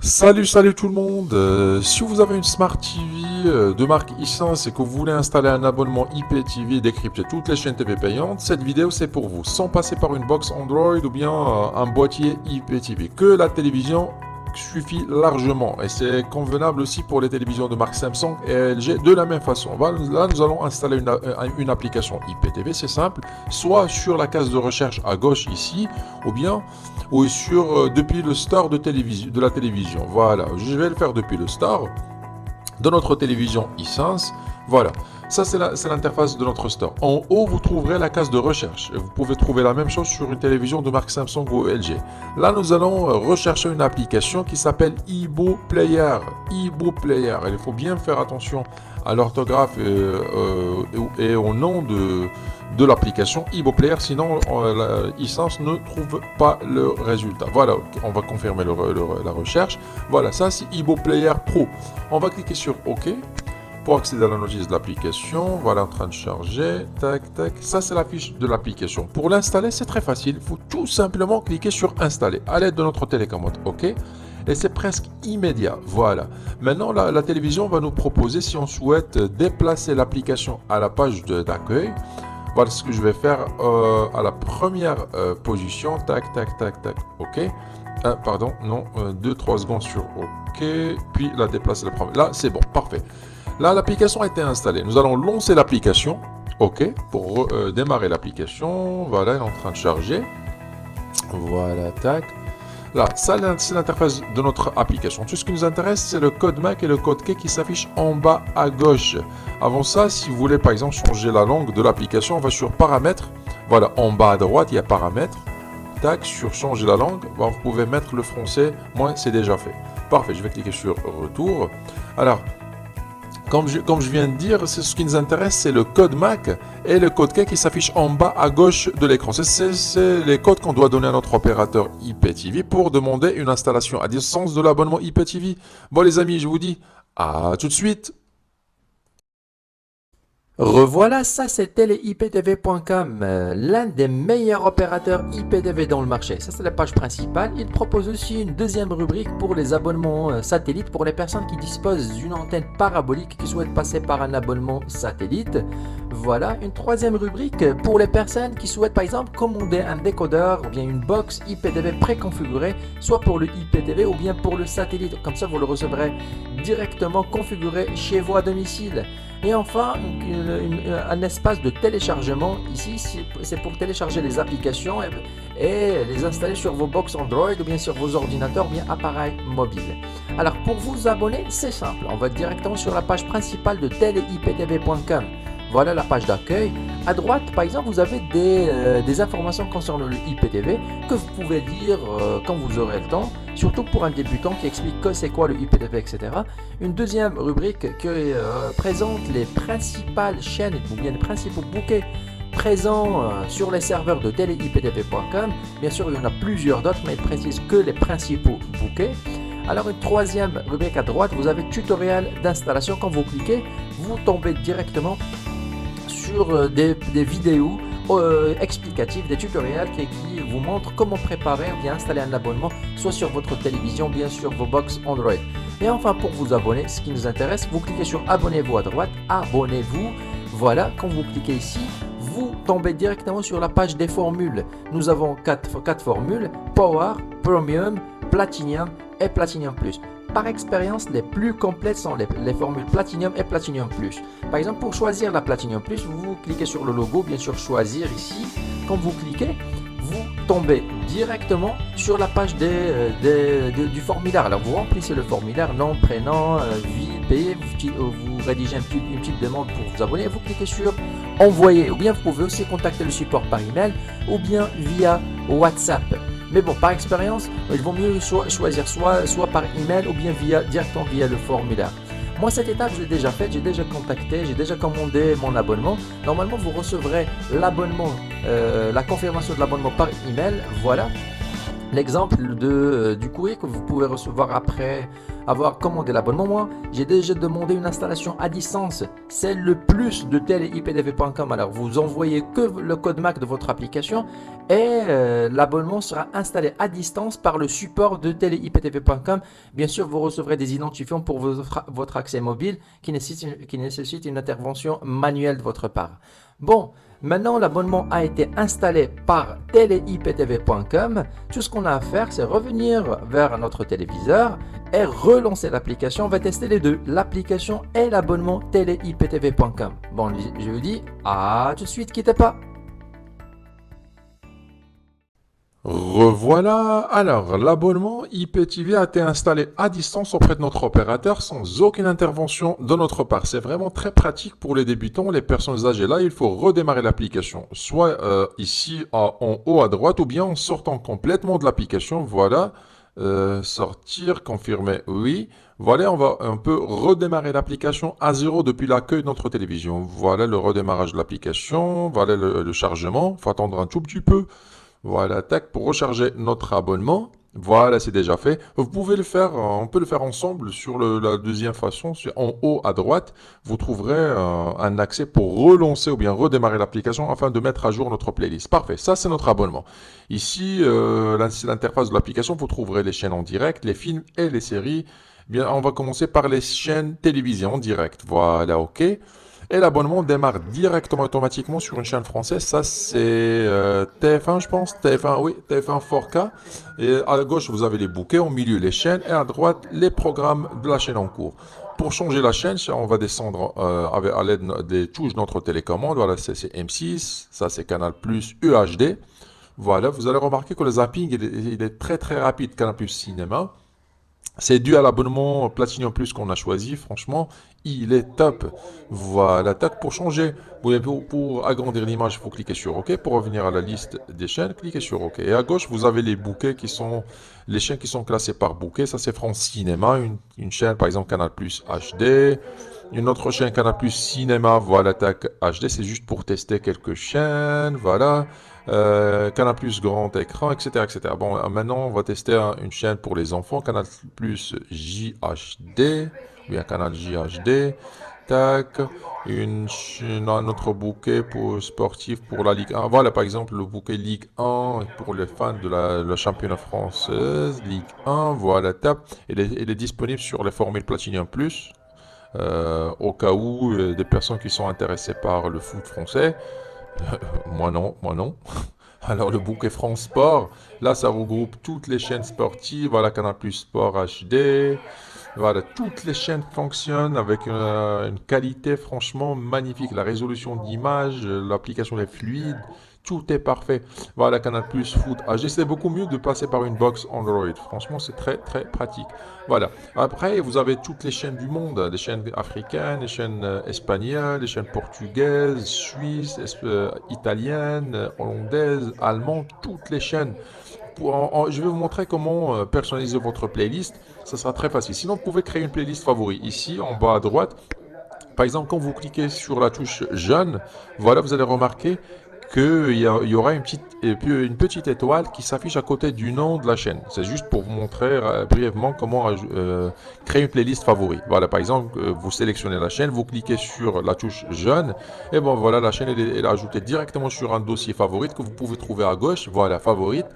Salut tout le monde. Si vous avez une Smart TV de marque Hisense et que vous voulez installer un abonnement IPTV et décrypter toutes les chaînes TV payantes, cette vidéo c'est pour vous. Sans passer par une box Android ou bien un boîtier IPTV. Que la télévision suffit largement et c'est convenable aussi pour les télévisions de marque Samsung et LG de la même façon. Là, nous allons installer une application IPTV, c'est simple, soit sur la case de recherche à gauche ici, ou bien ou sur depuis le store de la télévision. Voilà, je vais le faire depuis le store de notre télévision Hisense. Voilà, ça c'est l'interface de notre store. En haut, vous trouverez la case de recherche. Et vous pouvez trouver la même chose sur une télévision de marque Samsung ou LG. Là, nous allons rechercher une application qui s'appelle Ibo Player. Ibo Player. Il faut bien faire attention à l'orthographe et au nom de l'application Ibo Player, sinon Hisense ne trouve pas le résultat. Voilà, on va confirmer la recherche. Voilà, ça c'est Ibo Player Pro. On va cliquer sur OK pour accéder à la notice de l'application. Voilà, en train de charger. Tac, tac. Ça c'est la fiche de l'application. Pour l'installer, c'est très facile. Il faut tout simplement cliquer sur Installer à l'aide de notre télécommande. OK. Et c'est presque immédiat. Voilà. Maintenant, la télévision va nous proposer si on souhaite déplacer l'application à la page d'accueil. Voilà ce que je vais faire à la première position. Tac, tac, tac, tac. OK. Pardon, non, 2-3 secondes sur OK. Puis la déplacer la première. Là, c'est bon, parfait. Là, l'application a été installée. Nous allons lancer l'application. OK. Pour démarrer l'application. Voilà, elle est en train de charger. Voilà, tac. Là, ça c'est l'interface de notre application. Tout ce qui nous intéresse, c'est le code MAC et le code key qui s'affiche en bas à gauche. Avant ça, si vous voulez par exemple changer la langue de l'application, on va sur paramètres. Voilà, en bas à droite, il y a paramètres. Tac, sur changer la langue, bon, vous pouvez mettre le français. Moi, c'est déjà fait. Parfait, je vais cliquer sur retour. Alors, comme je viens de dire, ce qui nous intéresse, c'est le code MAC et le code key qui s'affiche en bas à gauche de l'écran. C'est les codes qu'on doit donner à notre opérateur IPTV pour demander une installation à distance de l'abonnement IPTV. Bon les amis, je vous dis à tout de suite. Revoilà, ça c'était les IPTV.com, l'un des meilleurs opérateurs IPTV dans le marché. Ça c'est la page principale. Il propose aussi une deuxième rubrique pour les abonnements satellites pour les personnes qui disposent d'une antenne parabolique qui souhaitent passer par un abonnement satellite. Voilà, une troisième rubrique pour les personnes qui souhaitent par exemple commander un décodeur ou bien une box IPTV préconfigurée, soit pour le IPTV ou bien pour le satellite. Comme ça vous le recevrez directement configuré chez vous à domicile. Et enfin, un espace de téléchargement. Ici, c'est pour télécharger les applications et les installer sur vos box Android ou bien sur vos ordinateurs ou bien appareils mobiles. Alors, pour vous abonner, c'est simple. On va directement sur la page principale de teleiptv.com. Voilà la page d'accueil. À droite, par exemple, vous avez des informations concernant le IPTV que vous pouvez lire quand vous aurez le temps, surtout pour un débutant qui explique que c'est quoi le IPTV, etc. Une deuxième rubrique qui présente les principales chaînes ou bien les principaux bouquets présents sur les serveurs de teleiptv.com. Bien sûr, il y en a plusieurs d'autres, mais il précise que les principaux bouquets. Alors une troisième rubrique à droite, vous avez tutoriel d'installation. Quand vous cliquez, vous tombez directement sur des vidéos explicatives, des tutoriels qui vous montrent comment préparer ou bien installer un abonnement, soit sur votre télévision, bien sur vos box Android. Et enfin, pour vous abonner, ce qui nous intéresse, vous cliquez sur abonnez-vous à droite, abonnez-vous. Voilà, quand vous cliquez ici, vous tombez directement sur la page des formules. Nous avons quatre formules: Power, Premium, Platinum et Platinum Plus. Par expérience, les plus complètes sont les formules Platinum et Platinum Plus. Par exemple, pour choisir la Platinum Plus, vous cliquez sur le logo, bien sûr choisir ici. Quand vous cliquez, vous tombez directement sur la page du formulaire. Alors vous remplissez le formulaire, nom, prénom, vie, pays, vous rédigez une petite demande pour vous abonner, vous cliquez sur envoyer. Ou bien vous pouvez aussi contacter le support par email ou bien via WhatsApp. Mais bon, par expérience, il vaut mieux choisir soit par email ou bien directement via le formulaire. Moi, cette étape, je l'ai déjà faite, j'ai déjà contacté, j'ai déjà commandé mon abonnement. Normalement, vous recevrez l'abonnement, la confirmation de l'abonnement par email. Voilà. l'exemple du courrier que vous pouvez recevoir après avoir commandé l'abonnement. Moi, j'ai déjà demandé une installation à distance. C'est le plus de teleiptv.com. Alors, vous envoyez que le code MAC de votre application et l'abonnement sera installé à distance par le support de teleiptv.com. Bien sûr, vous recevrez des identifiants pour votre accès mobile qui nécessite une intervention manuelle de votre part. Bon, maintenant l'abonnement a été installé par teleiptv.com. Tout ce qu'on a à faire, c'est revenir vers notre téléviseur et relancer l'application. On va tester les deux, l'application et l'abonnement teleiptv.com. Bon, je vous dis à tout de suite, quittez pas. Revoilà. Alors, l'abonnement IPTV a été installé à distance auprès de notre opérateur sans aucune intervention de notre part. C'est vraiment très pratique pour les débutants, les personnes âgées. Là, il faut redémarrer l'application, soit ici en haut à droite ou bien en sortant complètement de l'application. Voilà, sortir, confirmer, oui. Voilà, on peut redémarrer l'application à zéro depuis l'accueil de notre télévision. Voilà le redémarrage de l'application, voilà le chargement. Il faut attendre un tout petit peu. Voilà, tac, pour recharger notre abonnement. Voilà, c'est déjà fait. Vous pouvez le faire, on peut le faire ensemble sur la deuxième façon. En haut à droite, vous trouverez un accès pour relancer ou bien redémarrer l'application afin de mettre à jour notre playlist. Parfait, ça c'est notre abonnement. Ici, c'est l'interface de l'application. Vous trouverez les chaînes en direct, les films et les séries. Bien, on va commencer par les chaînes télévisées en direct. Voilà, ok. Et l'abonnement démarre directement automatiquement sur une chaîne française. Ça, c'est TF1, je pense. TF1, oui, TF1 4K. Et à gauche, vous avez les bouquets. Au milieu, les chaînes. Et à droite, les programmes de la chaîne en cours. Pour changer la chaîne, on va descendre à l'aide des touches de notre télécommande. Voilà, c'est M6. Ça, c'est Canal Plus UHD. Voilà, vous allez remarquer que le zapping, il est très très rapide. Canal Plus Cinéma. C'est dû à l'abonnement Platinum Plus qu'on a choisi. Franchement, il est top. Voilà, tac, pour changer. Pour agrandir l'image, il faut cliquer sur OK. Pour revenir à la liste des chaînes, cliquez sur OK. Et à gauche, vous avez les bouquets qui sont les chaînes qui sont classées par bouquet. Ça, c'est France Cinéma, une chaîne, par exemple, Canal Plus HD. Une autre chaîne Canal Plus Cinéma, voilà, tac, HD, c'est juste pour tester quelques chaînes, voilà. Canal Plus Grand Écran, etc., etc. Bon, maintenant, on va tester une chaîne pour les enfants, Canal Plus JHD, ou bien Canal JHD, tac, un autre bouquet pour sportif pour la Ligue 1. Voilà, par exemple, le bouquet Ligue 1 pour les fans de la championnat française, Ligue 1, voilà, tac. Il est disponible sur les formules Platinum Plus. Au cas où des personnes qui sont intéressées par le foot français. Moi non, moi non. Alors le bouquet France Sport, là ça regroupe toutes les chaînes sportives, voilà Canal Plus Sport HD, voilà toutes les chaînes fonctionnent avec une qualité franchement magnifique, la résolution d'image, l'application est fluide, tout est parfait. Voilà Canal Plus Foot HD, c'est beaucoup mieux de passer par une box Android, franchement c'est très très pratique. Voilà, après vous avez toutes les chaînes du monde, les chaînes africaines, les chaînes espagnoles, les chaînes portugaises, suisses, italiennes, hollandaises, allemandes, toutes les chaînes. Je vais vous montrer comment personnaliser votre playlist. Ça sera très facile. Sinon, vous pouvez créer une playlist favori. Ici, en bas à droite, par exemple, quand vous cliquez sur la touche Jeune, voilà, vous allez remarquer qu'il y aura une petite étoile qui s'affiche à côté du nom de la chaîne. C'est juste pour vous montrer brièvement comment créer une playlist favori. Voilà, par exemple, vous sélectionnez la chaîne, vous cliquez sur la touche Jeune, et bon voilà, la chaîne elle est ajoutée directement sur un dossier favorite que vous pouvez trouver à gauche. Voilà, favorite.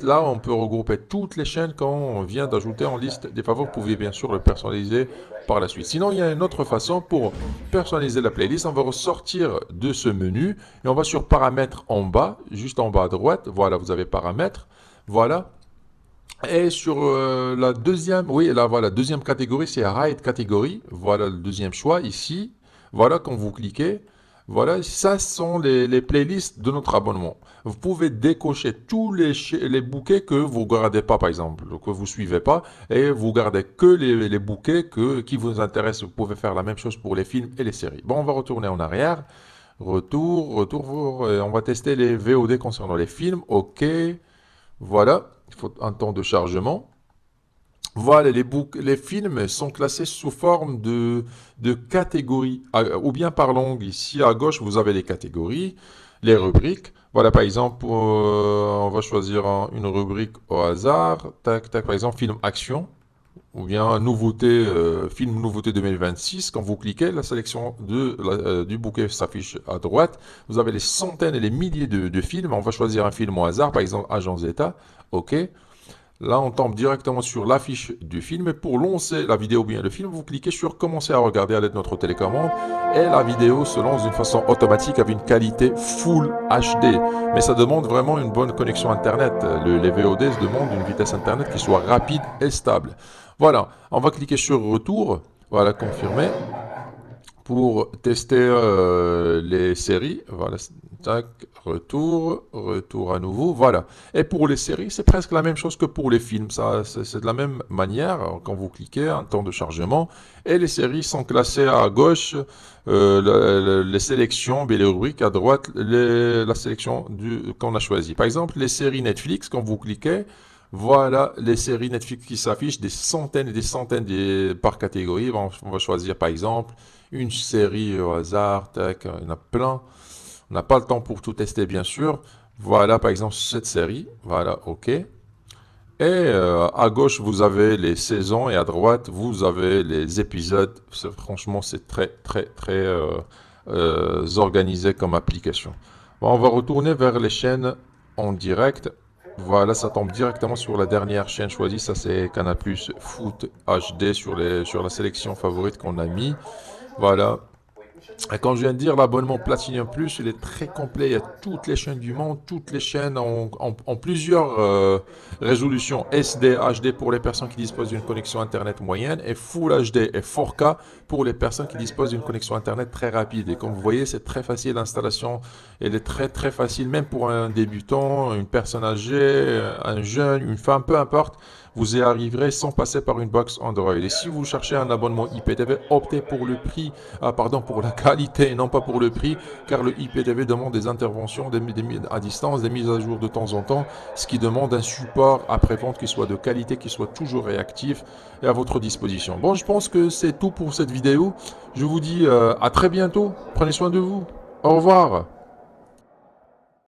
Là, on peut regrouper toutes les chaînes qu'on vient d'ajouter en liste des favoris. Vous pouvez bien sûr le personnaliser par la suite. Sinon, il y a une autre façon pour personnaliser la playlist. On va ressortir de ce menu et on va sur paramètres en bas, juste en bas à droite. Voilà, vous avez paramètres. Voilà. Et sur la deuxième, oui, là, voilà, deuxième catégorie, c'est Hide Category. Voilà le deuxième choix ici. Voilà, quand vous cliquez, voilà, ça sont les playlists de notre abonnement. Vous pouvez décocher tous les bouquets que vous ne gardez pas, par exemple, que vous ne suivez pas, et vous gardez que les bouquets qui vous intéressent. Vous pouvez faire la même chose pour les films et les séries. Bon, on va retourner en arrière. Retour, et on va tester les VOD concernant les films. OK, voilà, il faut un temps de chargement. Voilà, les films sont classés sous forme de catégories, ou bien par langue. Ici à gauche, vous avez les catégories. les rubriques. Voilà, par exemple, on va choisir une rubrique au hasard. Tac, tac, par exemple, film action. Ou bien nouveauté, film nouveauté 2026. Quand vous cliquez, la sélection du bouquet s'affiche à droite. Vous avez les centaines et les milliers de films. On va choisir un film au hasard, par exemple Agent Zeta. OK. Là, on tombe directement sur l'affiche du film. Et pour lancer la vidéo ou bien le film, vous cliquez sur Commencer à regarder à l'aide de notre télécommande. Et la vidéo se lance d'une façon automatique avec une qualité Full HD. Mais ça demande vraiment une bonne connexion Internet. Les VOD se demandent une vitesse Internet qui soit rapide et stable. Voilà, on va cliquer sur Retour. Voilà, confirmer. Pour tester les séries. Voilà, tac, retour à nouveau, voilà. Et pour les séries, c'est presque la même chose que pour les films. Ça, c'est de la même manière. Quand vous cliquez, un temps de chargement, et les séries sont classées à gauche, les sélections, les rubriques à droite, la sélection qu'on a choisi. Par exemple, les séries Netflix, quand vous cliquez, voilà les séries Netflix qui s'affichent, des centaines et des centaines par catégorie. On va choisir par exemple une série au hasard, tac, il y en a plein. On n'a pas le temps pour tout tester, bien sûr. Voilà, par exemple, cette série. Voilà, OK. Et à gauche, vous avez les saisons et à droite, vous avez les épisodes. Franchement, c'est très, très, très organisé comme application. Bon, on va retourner vers les chaînes en direct. Voilà, ça tombe directement sur la dernière chaîne choisie. Ça, c'est Canal+ Foot HD sur la sélection favorite qu'on a mis. Voilà. Et comme je viens de dire, l'abonnement Platinum Plus, il est très complet. Il y a toutes les chaînes du monde, toutes les chaînes en plusieurs résolutions SD, HD pour les personnes qui disposent d'une connexion Internet moyenne et Full HD et 4K pour les personnes qui disposent d'une connexion Internet très rapide. Et comme vous voyez, c'est très facile l'installation. Elle est très très facile, même pour un débutant, une personne âgée, un jeune, une femme, peu importe. Vous y arriverez sans passer par une box Android. Et si vous cherchez un abonnement IPTV, optez pour le prix, pour la qualité et non pas pour le prix, car le IPTV demande des interventions à distance, des mises à jour de temps en temps, ce qui demande un support après-vente qui soit de qualité, qui soit toujours réactif et à votre disposition. Bon, je pense que c'est tout pour cette vidéo. Je vous dis à très bientôt. Prenez soin de vous. Au revoir.